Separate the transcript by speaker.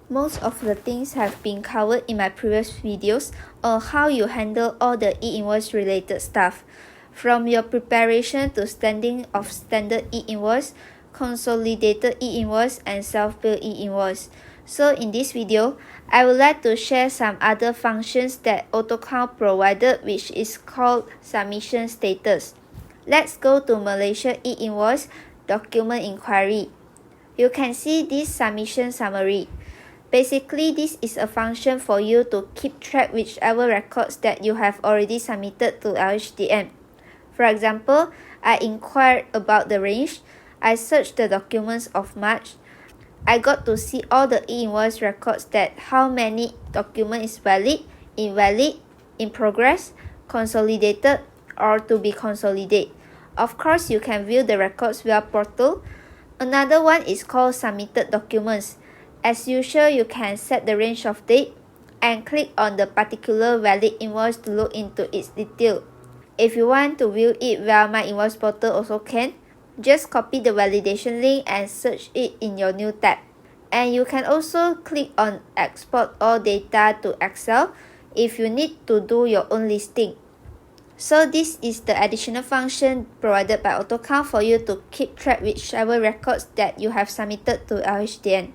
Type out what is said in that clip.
Speaker 1: Most of the things have been covered in my previous videos on how you handle all the e-invoice related stuff, from your preparation to standing of standard e-invoice, consolidated e-invoice, and self-bill e-invoice. So in this video, I would like to share some other functions that AutoCount provided, which is called submission status. Let's go to Malaysia e-invoice document inquiry. You can see this submission summary. Basically, this is a function for you to keep track whichever records that you have already submitted to LHDN. For example, I inquired about the range, I searched the documents of March, I got to see all the e-invoice records that how many document is valid, invalid, in progress, consolidated, or to be consolidated. Of course, you can view the records via portal. Another one is called submitted documents. As usual, you can set the range of date and click on the particular valid invoice to look into its detail. If you want to view it via my invoice portal also can. Just copy the validation link and search it in your new tab. And you can also click on export all data to Excel if you need to do your own listing. So this is the additional function provided by AutoCount for you to keep track whichever records that you have submitted to LHDN.